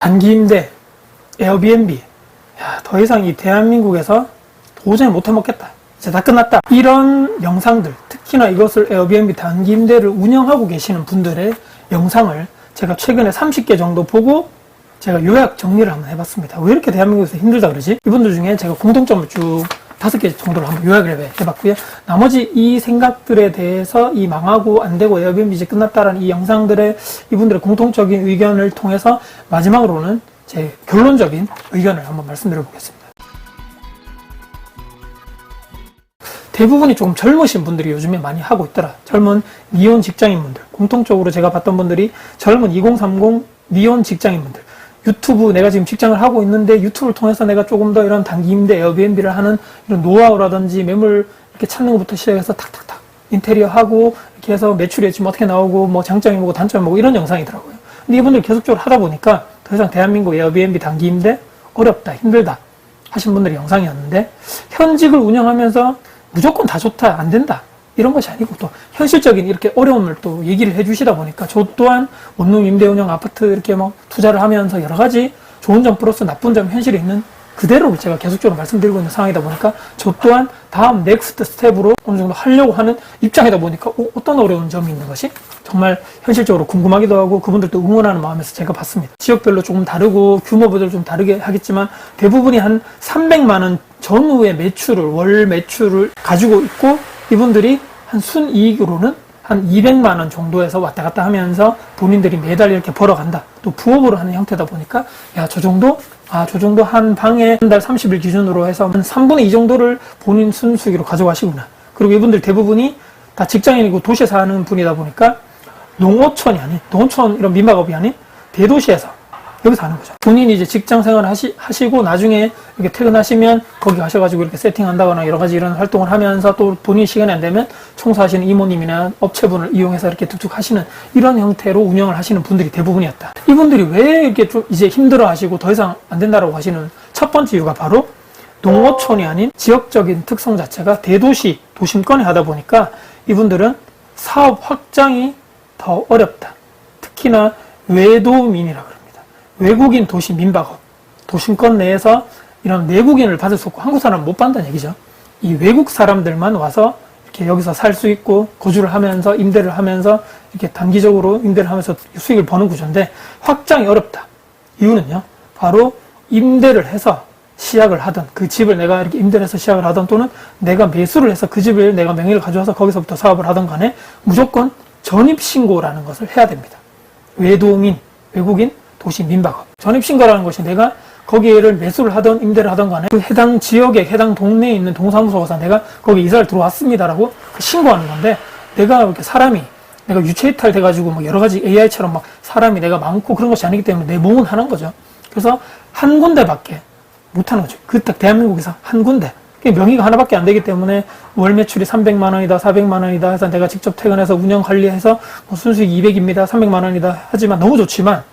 단기 임대, 에어비앤비, 야, 더 이상 이 대한민국에서 도저히 못 해먹겠다. 이제 다 끝났다. 이런 영상들, 특히나 이것을 에어비앤비 단기 임대를 운영하고 계시는 분들의 영상을 제가 최근에 30개 정도 보고 제가 요약 정리를 한번 해봤습니다. 왜 이렇게 대한민국에서 힘들다 그러지? 이분들 중에 제가 공통점을 쭉 5개 정도로 한번 요약을 해봤고요. 나머지 이 생각들에 대해서 이 망하고 안 되고 에어비앤비 이제 끝났다라는 이 영상들의 이분들의 공통적인 의견을 통해서 마지막으로는 제 결론적인 의견을 한번 말씀드려 보겠습니다. 대부분이 조금 젊으신 분들이 요즘에 많이 하고 있더라. 젊은 미혼 직장인분들, 공통적으로 제가 봤던 분들이 젊은 2030 미혼 직장인분들, 유튜브 내가 지금 직장을 하고 있는데 유튜브를 통해서 내가 조금 더 이런 단기 임대 에어비앤비를 하는 이런 노하우라든지 매물 이렇게 찾는 것부터 시작해서 탁탁탁 인테리어 하고 이렇게 해서 매출이 지금 어떻게 나오고 뭐 장점이 뭐고 단점이 뭐고 이런 영상이더라고요. 근데 이분들 계속적으로 하다 보니까 더 이상 대한민국 에어비앤비 단기 임대 어렵다, 힘들다 하신 분들의 영상이었는데, 현직을 운영하면서 무조건 다 좋다, 안 된다 이런 것이 아니고 또 현실적인 이렇게 어려움을 또 얘기를 해주시다 보니까 저 또한 원룸 임대 운영 아파트 이렇게 뭐 투자를 하면서 여러 가지 좋은 점 플러스 나쁜 점 현실에 있는 그대로를 제가 계속적으로 말씀드리고 있는 상황이다 보니까 저 또한 다음 넥스트 스텝으로 어느 정도 하려고 하는 입장이다 보니까 어떤 어려운 점이 있는 것이 정말 현실적으로 궁금하기도 하고 그분들도 응원하는 마음에서 제가 봤습니다. 지역별로 조금 다르고 규모별로 좀 다르게 하겠지만 대부분이 한 300만 원 전후의 매출을, 월 매출을 가지고 있고 이분들이 한 순이익으로는 한 200만 원 정도에서 왔다 갔다 하면서 본인들이 매달 이렇게 벌어간다. 또 부업으로 하는 형태다 보니까 야, 저 정도 한 방에 한 달 30일 기준으로 해서 한 3분의 2 정도를 본인 순수익으로 가져가시구나. 그리고 이분들 대부분이 다 직장인이고 도시에 사는 분이다 보니까 농어촌이 아닌, 농어촌 이런 민박업이 아닌 대도시에서 여기서 하는 거죠. 본인이 이제 직장 생활을 하시고 나중에 이렇게 퇴근하시면 거기 가셔가지고 이렇게 세팅한다거나 여러 가지 이런 활동을 하면서 또 본인 시간이 안 되면 청소하시는 이모님이나 업체분을 이용해서 이렇게 툭툭 하시는 이런 형태로 운영을 하시는 분들이 대부분이었다. 이분들이 왜 이렇게 좀 이제 힘들어 하시고 더 이상 안 된다라고 하시는 첫 번째 이유가 바로 농어촌이 아닌 지역적인 특성 자체가 대도시, 도심권에 하다 보니까 이분들은 사업 확장이 더 어렵다. 특히나 외도민이라 그럽니다. 외국인 도시 민박업, 도심권 내에서 이런 내국인을 받을 수 없고 한국 사람은 못 받는다는 얘기죠. 이 외국 사람들만 와서 이렇게 여기서 살 수 있고 거주를 하면서 임대를 하면서 이렇게 단기적으로 임대를 하면서 수익을 버는 구조인데 확장이 어렵다. 이유는요, 바로 임대를 해서 시작을 하던 그 집을 내가 이렇게 임대를 해서 시작을 하던 또는 내가 매수를 해서 그 집을 내가 명의를 가져와서 거기서부터 사업을 하던 간에 무조건 전입신고라는 것을 해야 됩니다. 외도민, 외국인, 도시 민박업. 전입신고라는 것이 내가 거기를 매수를 하던 임대를 하던 간에 그 해당 지역에 해당 동네에 있는 동사무소 가서 내가 거기 이사를 들어왔습니다라고 신고하는 건데, 내가 이렇게 사람이 내가 유체이탈 돼가지고 뭐 여러 가지 AI처럼 막 사람이 내가 많고 그런 것이 아니기 때문에 내 몸은 하는 거죠. 그래서 한 군데밖에 못 하는 거죠. 그 딱 대한민국에서 한 군데. 명의가 하나밖에 안 되기 때문에 월 매출이 300만 원이다, 400만 원이다 해서 내가 직접 퇴근해서 운영 관리해서 뭐 순수익 200입니다, 300만 원이다 하지만 너무 좋지만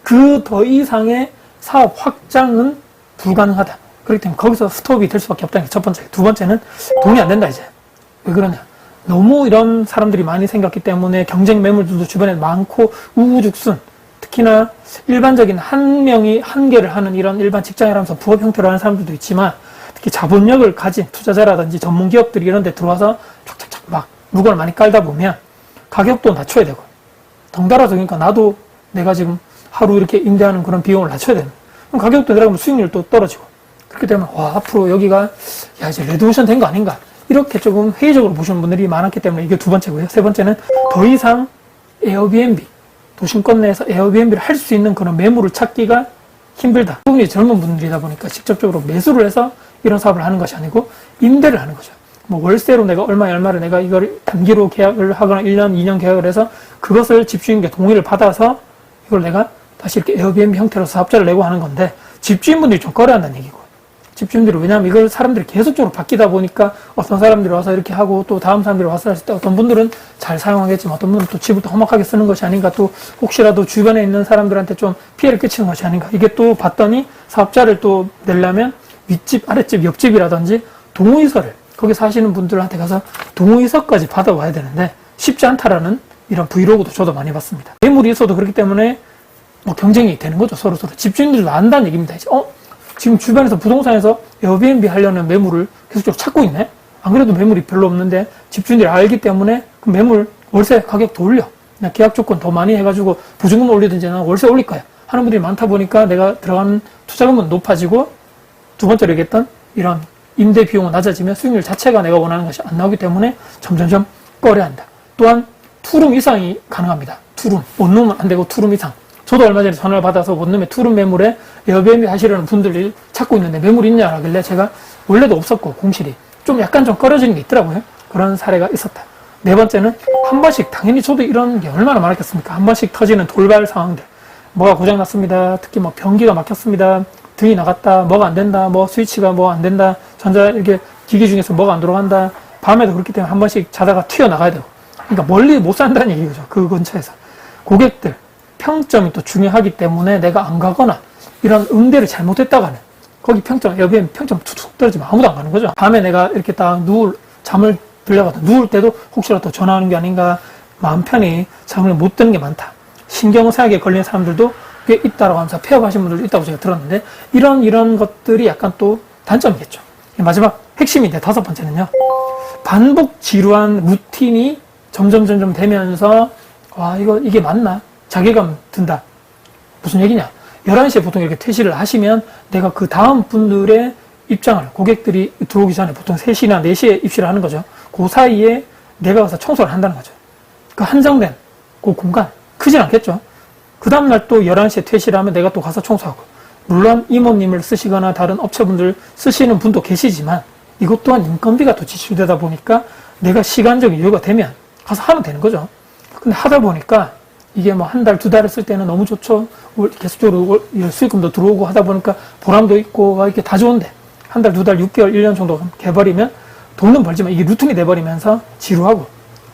그 더 이상의 사업 확장은 불가능하다. 그렇기 때문에 거기서 스톱이 될 수밖에 없다는 게 첫 번째. 두 번째는 돈이 안 된다 이제. 왜 그러냐. 너무 이런 사람들이 많이 생겼기 때문에 경쟁 매물들도 주변에 많고 우후죽순. 특히나 일반적인 한 명이 한 개를 하는 이런 일반 직장이라면서 부업 형태로 하는 사람들도 있지만 특히 자본력을 가진 투자자라든지 전문 기업들이 이런 데 들어와서 촥촥촥 막 물건을 많이 깔다 보면 가격도 낮춰야 되고 덩달아서 그러니까 나도 내가 지금 하루 이렇게 임대하는 그런 비용을 낮춰야 되는. 그럼 가격도 내려가면 수익률도 떨어지고. 그렇기 때문에, 앞으로 여기가, 야, 이제 레드오션 된 거 아닌가. 이렇게 조금 회의적으로 보시는 분들이 많았기 때문에 이게 두 번째고요. 세 번째는 더 이상 에어비앤비, 도심권 내에서 에어비앤비를 할 수 있는 그런 매물을 찾기가 힘들다. 대부분이 젊은 분들이다 보니까 직접적으로 매수를 해서 이런 사업을 하는 것이 아니고 임대를 하는 거죠. 뭐 월세로 내가 얼마를 내가 이걸 단기로 계약을 하거나 1년, 2년 계약을 해서 그것을 집주인께 동의를 받아서 이걸 내가 다시 이렇게 에어비앤비 형태로 사업자를 내고 하는 건데, 집주인분들이 좀 꺼려한다는 얘기고. 집주인들이 왜냐하면 이걸 사람들이 계속적으로 바뀌다 보니까 어떤 사람들이 와서 이렇게 하고 또 다음 사람들이 와서 했을 때 어떤 분들은 잘 사용하겠지만 어떤 분들은 또 집을 또 험악하게 쓰는 것이 아닌가, 또 혹시라도 주변에 있는 사람들한테 좀 피해를 끼치는 것이 아닌가. 이게 또 봤더니 사업자를 또 내려면 윗집, 아랫집, 옆집이라든지 동의서를 거기 사시는 분들한테 가서 동의서까지 받아와야 되는데 쉽지 않다라는 이런 브이로그도 저도 많이 봤습니다. 매물이 있어도 그렇기 때문에 뭐 경쟁이 되는 거죠. 서로서로. 집주인들도 안다는 얘기입니다. 이제, 지금 주변에서 부동산에서 에어비앤비 하려는 매물을 계속적으로 찾고 있네? 안 그래도 매물이 별로 없는데 집주인들이 알기 때문에 그 매물 월세 가격도 올려. 그냥 계약 조건 더 많이 해가지고 보증금 올리든지 난 월세 올릴 거야. 하는 분들이 많다 보니까 내가 들어간 투자금은 높아지고 두 번째로 얘기했던 이런 임대 비용은 낮아지면 수익률 자체가 내가 원하는 것이 안 나오기 때문에 점점점 꺼려야 한다. 또한 투룸 이상이 가능합니다. 투룸. 원룸은 안 되고 투룸 이상. 저도 얼마 전에 전화를 받아서 원룸에 투룸 매물에 에어비앤비 하시려는 분들이 찾고 있는데 매물 있냐 하길래 제가 원래도 없었고 공실이 좀 약간 좀 꺼려지는 게 있더라고요. 그런 사례가 있었다. 네 번째는 한 번씩 당연히 저도 이런 게 얼마나 많았겠습니까? 한 번씩 터지는 돌발 상황들. 뭐가 고장났습니다. 특히 뭐 변기가 막혔습니다. 등이 나갔다. 뭐가 안 된다. 뭐 스위치가 뭐 안 된다. 전자 이렇게 기기 중에서 뭐가 안 돌아간다. 밤에도 그렇기 때문에 한 번씩 자다가 튀어나가야 되고. 그러니까 멀리 못 산다는 얘기죠. 그 근처에서. 고객들 평점이 또 중요하기 때문에 내가 안 가거나 이런 응대를 잘못했다가는 거기 평점, 여기에 평점 툭툭 떨어지면 아무도 안 가는 거죠. 밤에 내가 이렇게 딱 잠을 들려가도 누울 때도 혹시라도 전화하는 게 아닌가 마음 편히 잠을 못 드는 게 많다. 신경쇠약에 걸린 사람들도 꽤 있다라고 하면서 폐업하신 분들도 있다고 제가 들었는데 이런 것들이 약간 또 단점이겠죠. 마지막 핵심인데 다섯 번째는요. 반복 지루한 루틴이 점점 되면서 와 이게 맞나? 자괴감 든다. 무슨 얘기냐? 11시에 보통 이렇게 퇴실을 하시면 내가 그 다음 분들의 입장을 고객들이 들어오기 전에 보통 3시나 4시에 입실을 하는 거죠. 그 사이에 내가 가서 청소를 한다는 거죠. 그 한정된 그 공간 크진 않겠죠. 그 다음날 또 11시에 퇴실하면 내가 또 가서 청소하고 물론 이모님을 쓰시거나 다른 업체분들 쓰시는 분도 계시지만 이것 또한 인건비가 또 지출되다 보니까 내가 시간적인 여유가 되면 가서 하면 되는 거죠. 근데 하다 보니까 이게 뭐 한 달, 두 달을 쓸 때는 너무 좋죠. 계속적으로 수익금도 들어오고 하다 보니까 보람도 있고 이렇게 다 좋은데 한 달, 두 달, 6개월, 1년 정도 개버리면 돈은 벌지만 이게 루틴이 돼버리면서 지루하고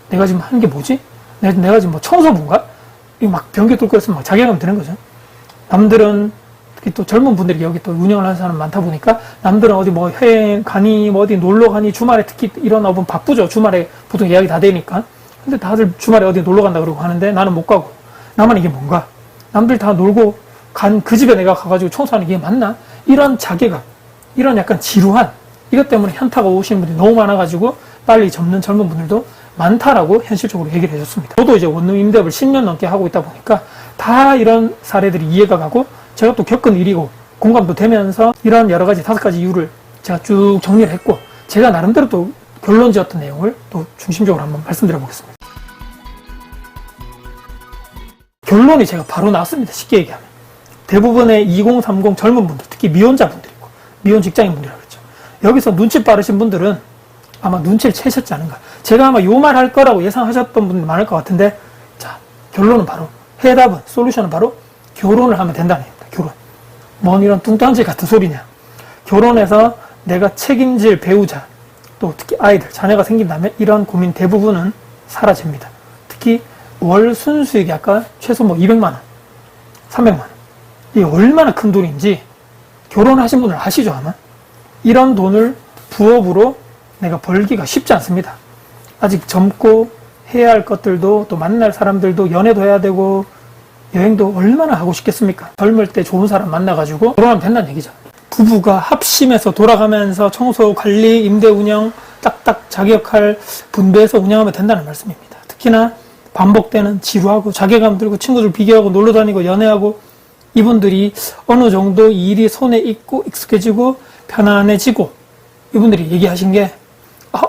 내가 지금 하는 게 뭐지? 내가 지금 뭐 청소부인가? 이거 막 변기 뚫고 있으면 막 자괴감 드는 거죠. 남들은 특히 또 젊은 분들이 여기 또 운영을 하는 사람 많다 보니까 남들은 어디 뭐 여행 가니 뭐 어디 놀러 가니 주말에 특히 이런 업은 바쁘죠. 주말에 보통 예약이 다 되니까. 근데 다들 주말에 어디 놀러 간다 그러고 하는데 나는 못 가고 나만 이게 뭔가 남들 다 놀고 간 그 집에 내가 가가지고 청소하는 게 맞나? 이런 자괴감, 이런 약간 지루한 이것 때문에 현타가 오시는 분들이 너무 많아가지고 빨리 접는 젊은 분들도 많다라고 현실적으로 얘기를 해줬습니다. 저도 이제 원룸 임대업을 10년 넘게 하고 있다 보니까 다 이런 사례들이 이해가 가고 제가 또 겪은 일이고 공감도 되면서 이런 여러 가지 5가지 이유를 제가 쭉 정리를 했고 제가 나름대로 또 결론 지었던 내용을 또 중심적으로 한번 말씀드려 보겠습니다. 결론이 제가 바로 나왔습니다. 쉽게 얘기하면. 대부분의 2030 젊은 분들, 특히 미혼자분들이고, 미혼 직장인분들이라고 그랬죠. 여기서 눈치 빠르신 분들은 아마 눈치를 채셨지 않은가. 제가 아마 요 말 할 거라고 예상하셨던 분들 많을 것 같은데, 자, 결론은 바로, 해답은, 솔루션은 바로 결혼을 하면 된다는 얘기입니다. 결혼. 뭔 이런 뚱딴지 같은 소리냐. 결혼해서 내가 책임질 배우자, 또 특히 아이들, 자녀가 생긴다면 이런 고민 대부분은 사라집니다. 특히 월 순수익이 아까 최소 뭐 200만원, 300만원. 이게 얼마나 큰 돈인지 결혼하신 분들 아시죠 아마? 이런 돈을 부업으로 내가 벌기가 쉽지 않습니다. 아직 젊고 해야 할 것들도 또 만날 사람들도 연애도 해야 되고 여행도 얼마나 하고 싶겠습니까? 젊을 때 좋은 사람 만나가지고 결혼하면 된다는 얘기죠. 부부가 합심해서 돌아가면서 청소, 관리, 임대 운영 딱딱 자기 역할 분배해서 운영하면 된다는 말씀입니다. 특히나 반복되는 지루하고 자괴감 들고 친구들 비교하고 놀러 다니고 연애하고 이분들이 어느 정도 일이 손에 익고 익숙해지고 편안해지고 이분들이 얘기하신 게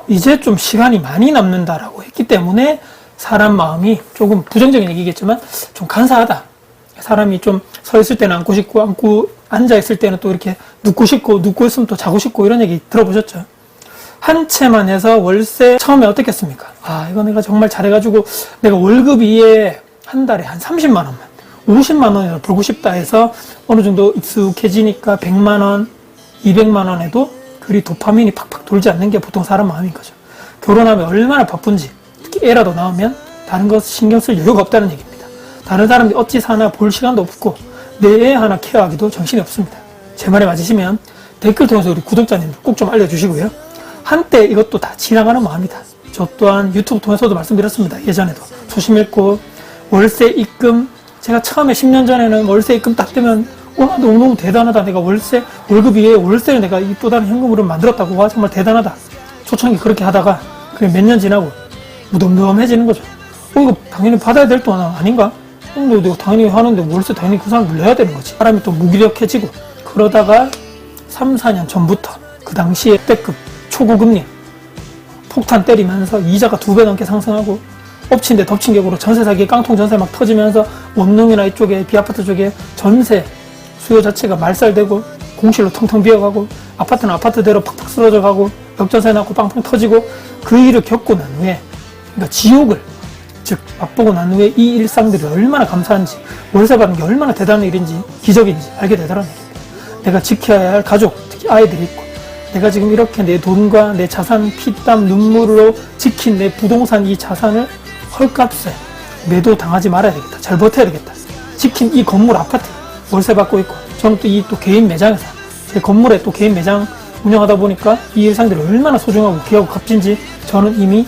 이제 좀 시간이 많이 남는다라고 했기 때문에 사람 마음이 조금 부정적인 얘기겠지만 좀 간사하다. 사람이 좀 서 있을 때는 앉고 싶고 앉아 있을 때는 또 이렇게 눕고 싶고 눕고 있으면 또 자고 싶고 이런 얘기 들어보셨죠? 한 채만 해서 월세 처음에 어떻겠습니까? 이거 내가 정말 잘해가지고 내가 월급 위에 한 달에 한 30만 원만 50만 원이라도 벌고 싶다 해서 어느 정도 익숙해지니까 100만 원, 200만 원에도 그리 도파민이 팍팍 돌지 않는 게 보통 사람 마음인 거죠. 결혼하면 얼마나 바쁜지 특히 애라도 나오면 다른 것 신경 쓸 여유가 없다는 얘기입니다. 다른 사람들이 어찌 사나 볼 시간도 없고 내 애 하나 케어하기도 정신이 없습니다. 제 말에 맞으시면 댓글 통해서 우리 구독자님들 꼭 좀 알려주시고요. 한때 이것도 다 지나가는 마음이다. 저 또한 유튜브 통해서도 말씀드렸습니다. 예전에도 소심 읽고 월세 입금 제가 처음에 10년 전에는 월세 입금 딱 되면 너무 대단하다. 내가 월급 위에 월세를 내가 또 다른 현금으로 만들었다고. 와, 정말 대단하다. 초창기 그렇게 하다가 그게 몇 년 지나고 무덤덤해지는 거죠. 이거 당연히 받아야 될 돈 아닌가? 내가 당연히 하는데 월세 당연히 그 사람 물려야 되는 거지. 사람이 또 무기력해지고 그러다가 3, 4년 전부터 그 당시에 때급 초고금리 폭탄 때리면서 이자가 2배 넘게 상승하고 엎친 데 덮친 격으로 전세 사기 깡통 전세 막 터지면서 원룸이나 이쪽에 비아파트 쪽에 전세 수요 자체가 말살되고 공실로 텅텅 비어가고 아파트는 아파트대로 팍팍 쓰러져 가고 역전세 나고 빵빵 터지고 그 일을 겪고 난 후에 그러니까 지옥을 즉 맛보고 난 후에 이 일상들이 얼마나 감사한지 월세 받는 게 얼마나 대단한 일인지 기적인지 알게 되더라는 일입니다. 내가 지켜야 할 가족 특히 아이들이 있고 내가 지금 이렇게 내 돈과 내 자산 피땀 눈물로 지킨 내 부동산 이 자산을 헐값에 매도 당하지 말아야 되겠다. 잘 버텨야 되겠다. 지킨 이 건물 아파트 월세 받고 있고 저는 또 이 또 개인 매장에서 제 건물에 또 개인 매장 운영하다 보니까 이 일상들이 얼마나 소중하고 귀하고 값진지 저는 이미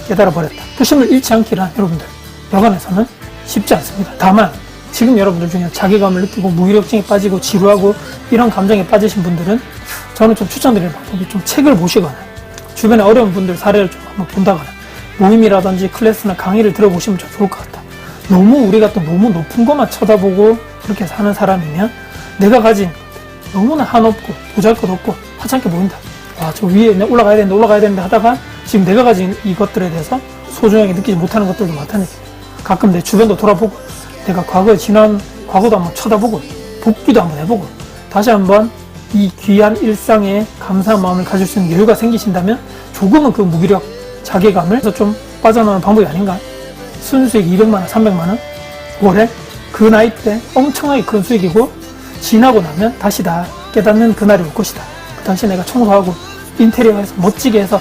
깨달아 버렸다. 부심을 잃지 않기란 여러분들 여간에서는 쉽지 않습니다. 다만 지금 여러분들 중에 자괴감을 느끼고 무기력증에 빠지고 지루하고 이런 감정에 빠지신 분들은 저는 좀 추천드리는 방법이 좀 책을 보시거나 주변에 어려운 분들 사례를 좀 한번 본다거나 모임이라든지 클래스나 강의를 들어보시면 좀 좋을 것 같다. 너무 우리가 또 너무 높은 것만 쳐다보고 그렇게 사는 사람이면 내가 가진 너무나 한없고 보잘것없고 하찮게 보인다. 와, 저 위에 올라가야 되는데 하다가 지금 내가 가진 이것들에 대해서 소중하게 느끼지 못하는 것들도 마찬가지입니다. 가끔 내 주변도 돌아보고 내가 과거에 지난 과거도 한번 쳐다보고 복귀도 한번 해보고 다시 한번 이 귀한 일상에 감사한 마음을 가질 수 있는 여유가 생기신다면 조금은 그 무기력, 자괴감을 좀 빠져나오는 방법이 아닌가. 순수익 200만원, 300만원 월에 그 나이 때 엄청나게 큰 수익이고 지나고 나면 다시 다 깨닫는 그날이 올 것이다. 그 당시 내가 청소하고 인테리어해서 멋지게 해서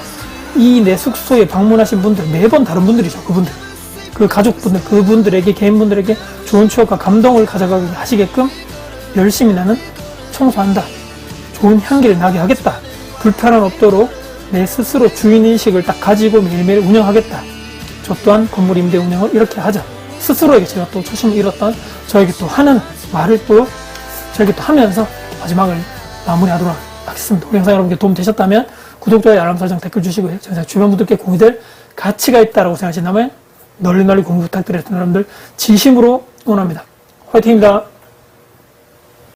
이 내 숙소에 방문하신 분들 매번 다른 분들이죠. 그분들 그 가족분들 그분들에게 개인분들에게 좋은 추억과 감동을 가져가게 하시게끔 열심히 나는 청소한다. 좋은 향기를 나게 하겠다. 불편함 없도록 내 스스로 주인의식을 딱 가지고 매일매일 운영하겠다. 저 또한 건물 임대 운영을 이렇게 하자. 스스로에게 제가 또 초심을 잃었던 저에게 또 하는 말을 또 저에게 또 하면서 마지막을 마무리하도록 하겠습니다. 우리 영상 여러분께 도움 되셨다면 구독, 좋아요, 알람 설정, 댓글 주시고요. 제 주변 분들께 공유될 가치가 있다고 생각하신다면 널리 공유 부탁드렸던 여러분들 진심으로 응원합니다. 화이팅입니다.